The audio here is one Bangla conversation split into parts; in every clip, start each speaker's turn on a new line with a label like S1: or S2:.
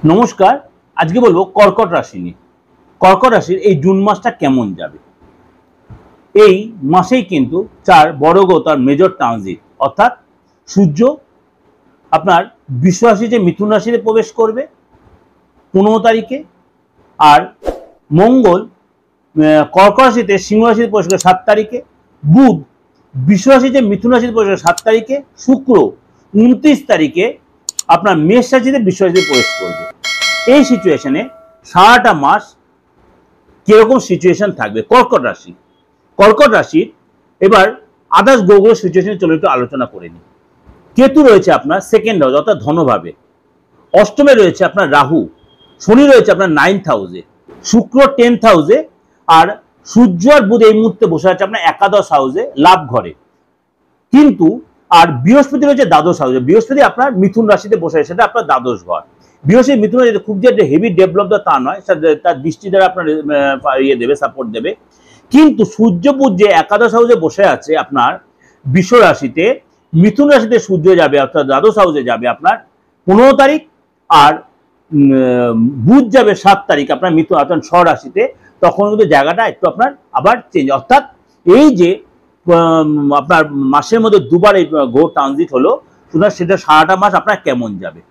S1: নমস্কার। আজকে বলবো কর্কট রাশি নিয়ে। কর্কট রাশির এই জুন মাসটা কেমন যাবে। এই মাসেই কিন্তু চার বড় গ্রহ তার মেজর ট্রানজিট, অর্থাৎ সূর্য আপনার বৃষ রাশিতে মিথুন রাশিতে প্রবেশ করবে 15 তারিখে, আর মঙ্গল কর্কট রাশিতে সিংহ রাশিতে প্রবেশ করবে 7 তারিখে, বুধ বৃষ রাশিতে মিথুন রাশিতে প্রবেশ করবে 7 তারিখে, শুক্র 29 তারিখে আপনার মেষ রাশিতে বৃষ রাশিতে প্রবেশ করবে। এই সিচুয়েশনে সারাটা মাস কিরকম সিচুয়েশন থাকবে কর্কট রাশি। কর্কট রাশির এবার আদার্স গ্রহগুলোর সিচুয়েশন চলে একটু আলোচনা করে নিই। কেতু রয়েছে আপনার সেকেন্ড হাউস অর্থাৎ ধনভাবে, অষ্টমে রয়েছে আপনার রাহু, শনি রয়েছে আপনার 9th হাউসে, শুক্র 10th হাউসে, আর সূর্য আর বুধ এই মুহূর্তে বসে আছে আপনার একাদশ হাউসে লাভ ঘরে। কিন্তু আর বৃহস্পতি রয়েছে দ্বাদশ হাউসে। বৃহস্পতি আপনার মিথুন রাশিতে বসে আছে, সেটা আপনার দ্বাদশ ঘর। বৃহস্পতি মিথুন রাশিতে খুব যে হেভি ডেভেলপ তা নয়, তার দৃষ্টি দ্বারা আপনার ইয়ে দেবে, সাপোর্ট দেবে। কিন্তু সূর্য বুধ যে একাদশ হাউসে বসে আছে আপনার বৃষ রাশিতে, মিথুন রাশিতে সূর্য যাবে অর্থাৎ দ্বাদশ হাউসে যাবে আপনার 15 তারিখ, আর বুধ যাবে 7 তারিখ আপনার মিথুন অর্থাৎ স্বরাশিতে। তখন কিন্তু জায়গাটা একটু আপনার আবার চেঞ্জ, অর্থাৎ এই যে আপনার মাসের মধ্যে দুবার এই গ্রহ ট্রানজিট হলো, সুতরাং সেটা সারাটা মাস আপনার কেমন যাবে।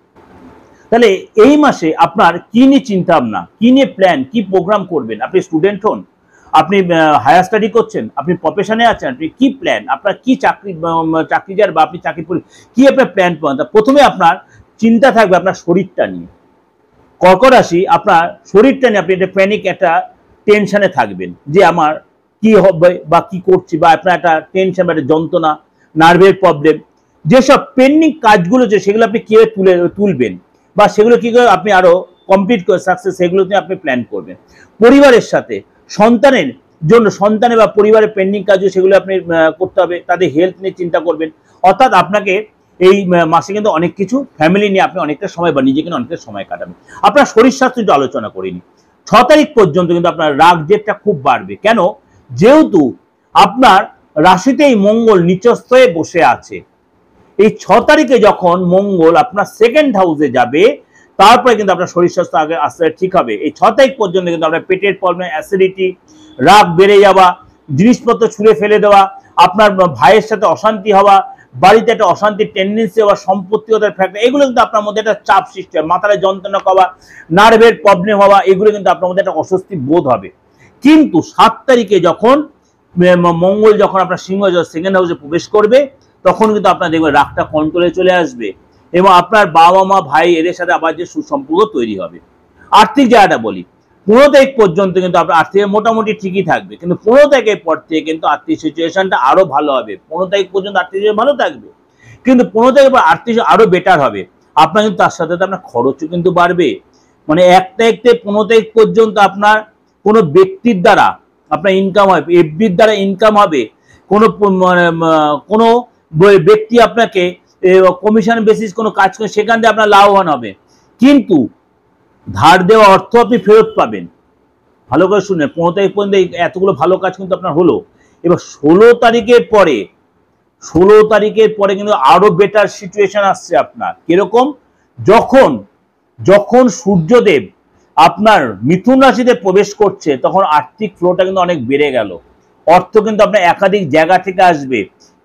S1: তাহলে এই মাসে আপনার কি নিয়ে চিন্তা ভাবনা, কি নিয়ে প্ল্যান, কি প্রোগ্রাম করবেন। আপনি স্টুডেন্ট হন, আপনি হায়ার স্টাডি করছেন, আপনি প্রফেশনে আছেন, আপনি কি প্ল্যান, আপনার কি চাকরিজার বা আপনি চাকরি কি আপনার প্ল্যান পান। প্রথমে আপনার চিন্তা থাকবে আপনার শরীরটা নিয়ে। কর্কট রাশি আপনার শরীরটা নিয়ে আপনি একটা প্যানিক, একটা টেনশনে থাকবেন যে আমার কি হবে বা কি করছি, বা আপনার একটা টেনশন বা একটা যন্ত্রণা, নার্ভের প্রবলেম। যেসব পেন্ডিং কাজগুলো আছে সেগুলো আপনি কিভাবে তুলবেন বা সেগুলো কি করে আপনি আরো কমপ্লিট করে সাকসেস, সেগুলো নিয়ে আপনি প্ল্যান করবেন। পরিবারের সাথে সন্তানের জন্য, সন্তানের বা পরিবারের পেন্ডিং কাজ সেগুলো আপনি করতে হবে, তাদের হেলথ নিয়ে চিন্তা করবেন। অর্থাৎ আপনাকে এই মাসে কিন্তু অনেক কিছু ফ্যামিলি নিয়ে আপনি অনেকটা সময় বা নিজেকে অনেকটা সময় কাটাবেন। আপনার শরীর স্বাস্থ্য একটু আলোচনা করিনি। 6 তারিখ পর্যন্ত কিন্তু আপনার রাগ জেদটা খুব বাড়বে। কেন? যেহেতু আপনার রাশিতেই মঙ্গল নিচস্থ হয়ে বসে আছে। এই 6 তারিখে যখন মঙ্গল আপনার সেকেন্ড হাউসে যাবে, তারপরে কিন্তু আপনার শরীর স্বাস্থ্য আগে আস্তে ঠিক হবে। এই 6 তারিখ পর্যন্ত কিন্তু আপনার পেটের প্রবলেম, অ্যাসিডিটি, রাগ বেড়ে যাওয়া, জিনিসপত্র ছুঁড়ে ফেলে দেওয়া, আপনার ভাইয়ের সাথে অশান্তি হওয়া, বাড়িতে একটা অশান্তির টেন্ডেন্সি হওয়া, সম্পত্তিগত ফ্যাক্টর, এগুলো কিন্তু আপনার মধ্যে একটা চাপ সৃষ্টি হয়, মাথায় যন্ত্রণা হওয়া, নার্ভের প্রবলেম হওয়া, এগুলো কিন্তু আপনার মধ্যে একটা অস্বস্তি বোধ হবে। কিন্তু 7 তারিখে যখন মঙ্গল যখন আপনার সিংহ সেকেন্ড হাউসে প্রবেশ করবে, তখন কিন্তু আপনার দেখবেন রাগটা কন্ট্রোলে চলে আসবে এবং আপনার বাবা মা ভাই এদের সাথে আবার যে সুসম্পর্ক তৈরি হবে। আর্থিক জায়গাটা বলি, 15 তারিখ পর্যন্ত কিন্তু আপনার আর্থিক মোটামুটি ঠিকই থাকবে, কিন্তু 15 তারিখের পর থেকে কিন্তু আর্থিক সিচুয়েশনটা আরো ভালো হবে। 15 তারিখ পর্যন্ত আর্থিক ভালো থাকবে, কিন্তু 15 তারিখের পর আর্থিক আরো বেটার হবে। আপনার কিন্তু তার সাথে আপনার খরচও কিন্তু বাড়বে। মানে 1 তারিখ থেকে 15 তারিখ পর্যন্ত আপনার কোনো ব্যক্তির দ্বারা আপনার ইনকাম হয়, এফডির দ্বারা ইনকাম হবে, কোনো কোনো ব্যক্তি আপনাকে কমিশন বেসিস কোনো কাজ করে সেখান থেকে আপনার লাভবান হবে, কিন্তু ধার দেওয়া অর্থ আপনি ফেরত পাবেন। ভালো করে শুনে, 15 তারিখ পর্যন্ত এতগুলো ভালো কাজ কিন্তু আপনার হলো। এবার 16 তারিখের পরে, 16 তারিখের পরে কিন্তু আরো বেটার সিচুয়েশন আসছে আপনার। কিরকম? যখন যখন সূর্যদেব আপনার মিথুন রাশিতে প্রবেশ করছে, তখন আর্থিক ফ্লোটা কিন্তু অনেক বেড়ে গেল। অর্থ কিন্তু আপনার একাধিক জায়গা থেকে আসবে,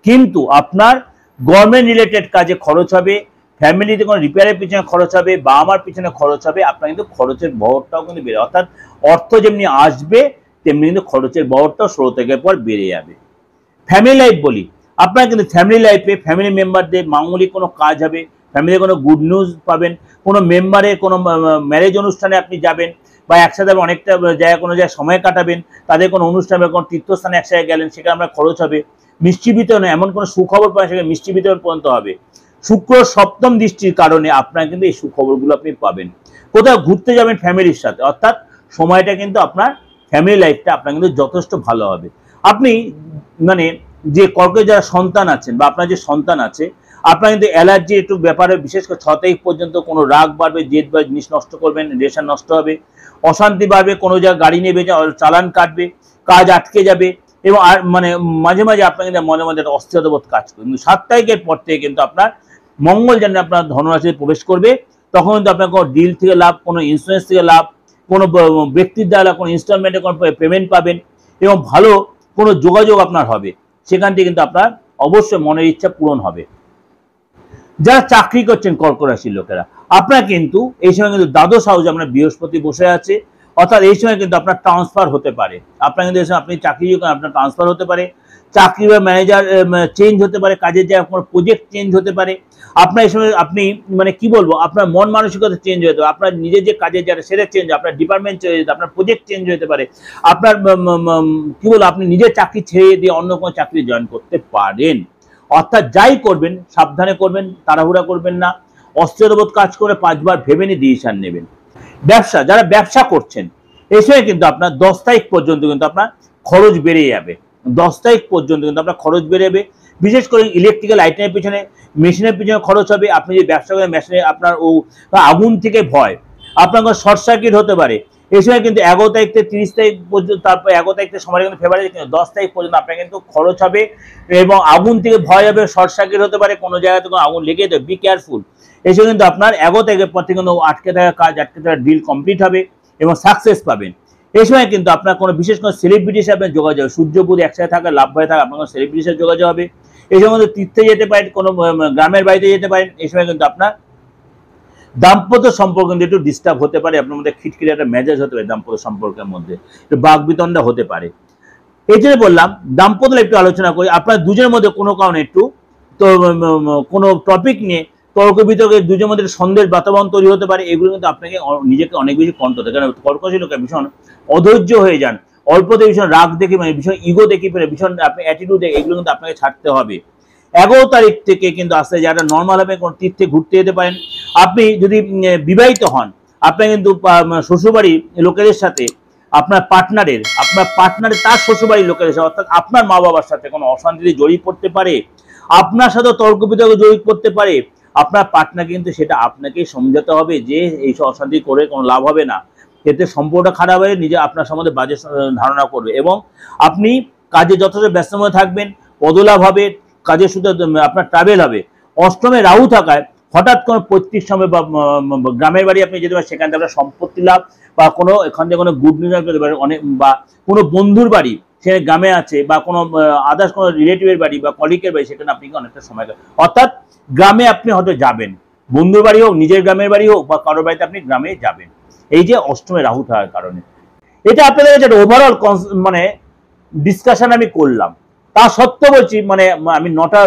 S1: কিন্তু আপনার গভর্নমেন্ট রিলেটেড কাজে খরচ হবে, ফ্যামিলিতে কোনো রিপেয়ারের পিছনে খরচ হবে, বা আমার পিছনে খরচ হবে। আপনার কিন্তু খরচের বহরটাও কিন্তু বেড়ে, অর্থাৎ অর্থ যেমনি আসবে তেমনি কিন্তু খরচের বহরটাও 16 তারিখের পর বেড়ে যাবে। ফ্যামিলি লাইফ বলি, আপনার কিন্তু ফ্যামিলি লাইফে ফ্যামিলি মেম্বারদের মাঙ্গলিক কোনো কাজ হবে, ফ্যামিলি কোনো গুড নিউজ পাবেন, কোনো মেম্বারের কোনো ম্যারেজ অনুষ্ঠানে আপনি যাবেন, বা একসাথে অনেকটা জায়গায় কোনো জায়গায় সময় কাটাবেন, তাদের কোনো অনুষ্ঠানে কোনো তীর্থস্থানে একসাথে গেলেন, সেখানে আপনার খরচ হবে। মিষ্টি বিতরণ, এমন কোনো সুখবর পাবেন সেখানে মিষ্টি বিতরণ পর্যন্ত হবে। শুক্র সপ্তম দৃষ্টির কারণে আপনার কিন্তু এই সুখবরগুলো আপনি পাবেন। কোথাও ঘুরতে যাবেন ফ্যামিলির সাথে, অর্থাৎ সময়টা কিন্তু আপনার ফ্যামিলি লাইফটা আপনার কিন্তু যথেষ্ট ভালো হবে। আপনি মানে যে কর্কে যারা সন্তান আছেন বা আপনার যে সন্তান আছে, আপনার কিন্তু অ্যালার্জি একটু ব্যাপারে, বিশেষ করে 6 তারিখ পর্যন্ত কোনো রাগ বাড়বে, জেদ বা জিনিস নষ্ট করবেন, রেশন নষ্ট হবে, অশান্তি বাড়বে, কোনো জায়গায় গাড়ি নেবে চালান কাটবে, কাজ আটকে যাবে, এবং আর মানে মাঝে মাঝে আপনার কিন্তু মনে মধ্যে একটা অস্থিরতা বোধ কাজ করবে। কিন্তু 7 তারিখের পর থেকে কিন্তু আপনার মঙ্গল যেন আপনার ধনুরাশিতে প্রবেশ করবে, তখন কিন্তু আপনার কোনো ডিল থেকে লাভ, কোনো ইন্স্যুরেন্স থেকে লাভ, কোনো ব্যক্তির দ্বারা কোনো ইনস্টলমেন্টে কোনো পেমেন্ট পাবেন এবং ভালো কোনো যোগাযোগ আপনার হবে, সেখান থেকে কিন্তু আপনার অবশ্যই মনের ইচ্ছা পূরণ হবে। যারা চাকরি করছেন কর্কট রাশির লোকেরা, আপনার কিন্তু এই সময় কিন্তু দ্বাদশ হাউসে আপনার বৃহস্পতি বসে আছে, অর্থাৎ এই সময় কিন্তু আপনার ট্রান্সফার হতে পারে। আপনার কিন্তু এই সময় আপনি চাকরি আপনার ট্রান্সফার হতে পারে, চাকরি বা ম্যানেজার চেঞ্জ হতে পারে, কাজের জায়গায় কোনো প্রজেক্ট চেঞ্জ হতে পারে। আপনার এই সময় আপনি মানে কি বলবো, আপনার মন মানসিকতা চেঞ্জ হতে পারে, আপনার নিজের যে কাজের জায়গা সেটা চেঞ্জ, আপনার ডিপার্টমেন্ট চেঞ্জ হতে, আপনার প্রজেক্ট চেঞ্জ হতে পারে, আপনার কি বলবো আপনি নিজের চাকরি ছেড়ে দিয়ে অন্য কোনো চাকরি জয়েন করতে পারেন। অর্থাৎ যাই করবেন সাবধানে করবেন, তাড়াহুড়া করবেন না, অস্থিরবোধ কাজ করে 5 বার ভেবে নিয়ে ডিসিশন নেবেন। ব্যবসা, যারা ব্যবসা করছেন এই সময় কিন্তু আপনার 10 তারিখ পর্যন্ত কিন্তু আপনার খরচ বেড়ে যাবে। 10 তারিখ পর্যন্ত কিন্তু আপনার খরচ বেড়ে যাবে, বিশেষ করে ইলেকট্রিক্যাল আইটেমের পিছনে, মেশিনের পিছনে খরচ হবে। আপনি যে ব্যবসা করেন মেশিনে আপনার আগুন থেকে ভয়, আপনার কোনো শর্ট সার্কিট হতে পারে। এই সময় কিন্তু 11 তারিখ থেকে 30 তারিখ পর্যন্ত, তারপর 11 তারিখ থেকে সময় কিন্তু ফেব্রুয়ারি, কিন্তু 10 তারিখ পর্যন্ত আপনার কিন্তু খরচ হবে এবং আগুন থেকে ভয় হবে, শর্ট সার্কিট হতে পারে, কোনো জায়গাতে কোনো আগুন লেগে যাবে, বি কেয়ারফুল। এই সময় কিন্তু আপনার 11 তারিখের পর থেকে কিন্তু আটকে থাকা কাজ, আটকে থাকা ডিল কমপ্লিট হবে এবং সাকসেস পাবেন। এই সময় কিন্তু আপনার কোনো বিশেষ কোনো সেলিব্রিটির সাথে যোগাযোগ, সূর্য বুধ একসাথে থাকা লাভ হয়ে থাকে, আপনার কোনো সেলিব্রিটির সাথে যোগাযোগ হবে। এই সময় কিন্তু তীর্থে যেতে পারেন, কোনো গ্রামের বাড়িতে যেতে পারেন। এই সময় কিন্তু আপনার দাম্পত্য সম্পর্ক কিন্তু একটু ডিস্টার্ব হতে পারে, আপনার মধ্যে খিটখিটে একটা মেজাজ হতে পারে, দাম্পত্য সম্পর্কের মধ্যে একটু বাকবিতণ্ডা হতে পারে। এই জন্য বললাম দাম্পত্য একটু আলোচনা করি, আপনার দুজনের মধ্যে কোনো কারণে একটু তো কোনো টপিক নিয়ে তর্ক বিতর্কে দুজনের মধ্যে সন্দেহের বাতাবরণ তৈরি হতে পারে। এগুলো কিন্তু আপনাকে নিজেকে অনেক বেশি কন্ট্রোল করতে, কারণ কর্কট রাশির লোকেরা ভীষণ অধৈর্য হয়ে যান, অল্পতে ভীষণ রাগ দেখে, মানে ভীষণ ইগো দেখে ফেলে, ভীষণ আপনি অ্যাটিটিউড দেখে, এগুলো কিন্তু আপনাকে ছাড়তে হবে। 11 তারিখ থেকে কিন্তু আসতে যারা নর্মাল হবে কোনো তীর্থে ঘুরতে যেতে পারেন। আপনি যদি বিবাহিত হন, আপনার কিন্তু শ্বশুরবাড়ির লোকেদের সাথে আপনার পার্টনারের তার শ্বশুরবাড়ির লোকেদের সাথে, অর্থাৎ আপনার মা বাবার সাথে কোনো অশান্তিতে জড়িয়ে পড়তে পারে, আপনার সাথে তর্ক বিতর্কে জড়িয়ে পড়তে পারে। আপনার পার্টনার কিন্তু সেটা আপনাকেই সমঝাতে হবে যে এইসব অশান্তি করে কোনো লাভ হবে না, এতে সম্পর্কটা খারাপ হয়ে নিজে আপনার সম্বন্ধে বাজে ধারণা করবে এবং আপনি কাজে যথেষ্ট ব্যস্তময় থাকবেন, পদলাভ হবে, কাজের সূত্রে আপনার ট্রাভেল হবে। অষ্টমে রাহু থাকায় হঠাৎ কোনো পৈতৃক সময় বা গ্রামের বাড়ি আপনি যেতে পারেন, সেখান থেকে আপনার সম্পত্তি লাভ বা কোনো এখান থেকে কোনো গুড নিউজ পেতে পারেন, অনেক বা কোনো বন্ধুর বাড়ি সে গ্রামে আছে বা কোনো আদার্স কোনো রিলেটিভের বাড়ি বা কলিগের বাড়ি, সেখানে আপনি অনেকটা সময়, অর্থাৎ গ্রামে আপনি হয়তো যাবেন, বন্ধুর বাড়ি হোক, নিজের গ্রামের বাড়ি হোক বা কারোর বাড়িতে আপনি গ্রামে যাবেন, এই যে অষ্টমে রাহু থাকার কারণে। এটা আপনাদের কাছে একটা ওভারঅল মানে ডিসকাশন আমি করলাম। তা সত্ত্বেও বলছি মানে আমি 9টা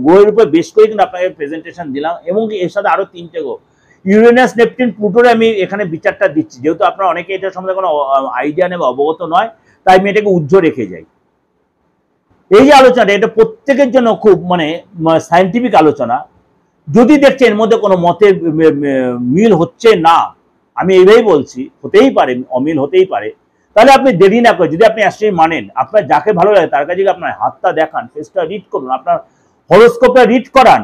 S1: গ্রহের উপর বেশ করে কিন্তু আপনাকে প্রেজেন্টেশন দিলাম এবং এর সাথে আরো 3টে গ্রহ ইউরেনাস, নেপচুন, প্লুটোর আমি এখানে বিচারটা দিচ্ছি, যেহেতু আপনারা অনেকে এটার সম্বন্ধে কোনো আইডিয়া নেই বা অবগত নয়, তাই আমি এটাকে উজ্জ্বল রেখে যাই। এই যে আলোচনাটা, এটা প্রত্যেকের জন্য খুব মানে সায়েন্টিফিক আলোচনা। যদি দেখছেন এর মধ্যে কোনো মতের মিল হচ্ছে না, আমি এইভাবেই বলছি, হতেই পারে অমিল হতেই পারে, তাহলে আপনি দেরি না করে, যদি আপনি অ্যাস্ট্রোলজি মানেন, আপনার যাকে ভালো লাগে তার কাছে আপনার হাতটা দেখান, ফেসটা রিড করুন, আপনার হরোস্কোপটা রিড করান,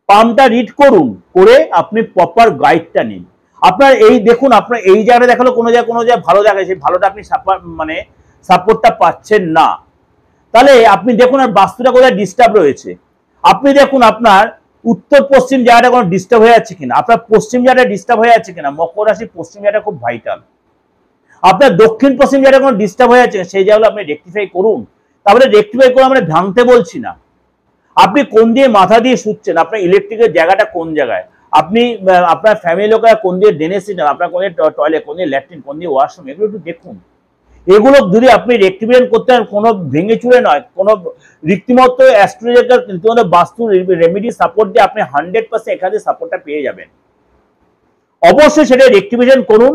S1: পামটা রিড করুন, করে আপনি প্রপার গাইডটা নিন। আপনার এই দেখুন, আপনার এই জায়গাটা দেখালো কোনো জায়গায় ভালো দেখায়, সেই ভালোটা আপনি মানে সাপোর্টটা পাচ্ছেন না, তাহলে আপনি দেখুন আর বাস্তুটা কোথায় ডিস্টার্ব রয়েছে। আপনি দেখুন আপনার উত্তর পশ্চিম জায়গাটা কোনো ডিস্টার্ব হয়ে যাচ্ছে কিনা, আপনার পশ্চিম জায়গাটা ডিস্টার্ব হয়ে যাচ্ছে কিনা। মকর রাশি পশ্চিম জায়গাটা খুব ভাইটাল। আপনার দক্ষিণ পশ্চিম জায়গাটা কোনো ডিস্টার্ব হয়ে যাচ্ছে, সেই জায়গাগুলো আপনি রেকটিফাই করুন। তারপরে রেকটিফাই করে আমরা ভাঙতে বলছি না, আপনি কোন দিয়ে মাথা দিয়ে শুচ্ছেন, আপনার ইলেকট্রিকের জায়গাটা কোন জায়গায়, আপনি আপনার ফ্যামিলি লোকেরা কোন দিয়ে ড্রেনেজ সিস্টেম, আপনার কোন দিয়ে টয়লেট, কোন দিয়ে ল্যাট্রিন, কোন দিয়ে ওয়াশরুম, এগুলো একটু দেখুন। এগুলো যদি আপনি রেকটিফিকেশন করতে পারেন, কোনো ভেঙে চুরে নয়, কোনো রীতিমতো অ্যাস্ট্রোলজিক্যাল রীতিমতো বাস্তু রেমেডি সাপোর্ট দিয়ে আপনি 100% এখানে সাপোর্টটা পেয়ে যাবেন। অবশ্যই সেটা রেকটিফিকেশন করুন।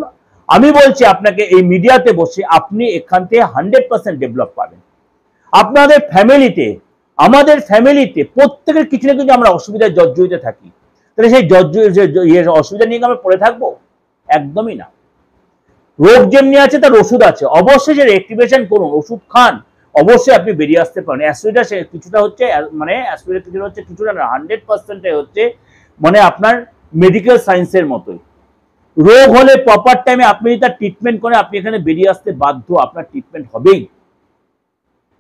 S1: আমি বলছি আপনাকে এই মিডিয়াতে বসে আপনি এখান থেকে 100% ডেভেলপ পাবেন। আপনাদের ফ্যামিলিতে, আমাদের ফ্যামিলিতে প্রত্যেকের কিছু না কিছু আমরা অসুবিধায় জর্জরিত থাকি, তাহলে সেই অসুবিধা নিয়ে আমরা পড়ে থাকবো? একদমই না। রোগ যেমনি আছে তার ওষুধ আছে, অবশ্যই সে রেকটিফিকেশন করুন, ওষুধ খান, অবশ্যই আপনি বেরিয়ে আসতে পারেন। অ্যাস্ট্রোলজিটা সে কিছুটা হচ্ছে মানে অ্যাস্ট্রোলজি কিছুটা হচ্ছে, কিছুটা না 100% হচ্ছে মানে আপনার মেডিকেল সায়েন্সের মতোই। রোগ হলে প্রপার টাইমে আপনি যদি তার ট্রিটমেন্ট করেন, আপনি এখানে বেরিয়ে আসতে বাধ্য, আপনার ট্রিটমেন্ট হবেই।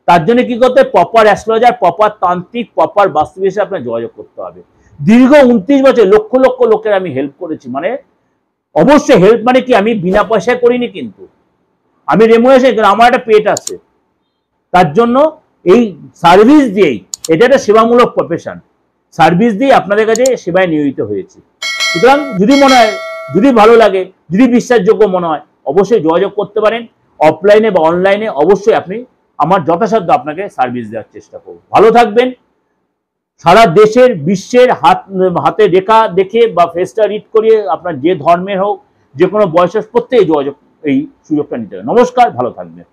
S1: তার জন্য কি করতে হবে? প্রপার অ্যাস্ট্রোলজার, প্রপার তান্ত্রিক, প্রপার বাস্তু হিসেবে আপনার যোগাযোগ করতে হবে। দীর্ঘ 29 বছর লক্ষ লক্ষ লোকের আমি হেল্প করেছি। মানে অবশ্যই হেল্প মানে কি, আমি বিনা পয়সায় করিনি, কিন্তু আমি রেমুনারেশন, আমার একটা পেট আছে, তার জন্য এই সার্ভিস দিয়েই, এটা একটা সেবামূলক প্রফেশন, সার্ভিস দিয়ে আপনাদের কাছে সেবায় নিয়োজিত হয়েছে। সুতরাং যদি মনে হয়, যদি ভালো লাগে, যদি বিশ্বাসযোগ্য মনে হয়, অবশ্যই যোগাযোগ করতে পারেন। অফলাইনে বা অনলাইনে অবশ্যই আপনি, আমার যথাসাধ্য আপনাকে সার্ভিস দেওয়ার চেষ্টা করব। ভালো থাকবেন। সারা দেশের বিশ্বের হাতে রেখা দেখে বা ফেসটা রিড করিয়ে আপনার যে ধর্মের হোক, যে কোনো বয়সের প্রত্যেকে যোগাযোগ, এই সুযোগটা নিতে হবে। নমস্কার, ভালো থাকবেন।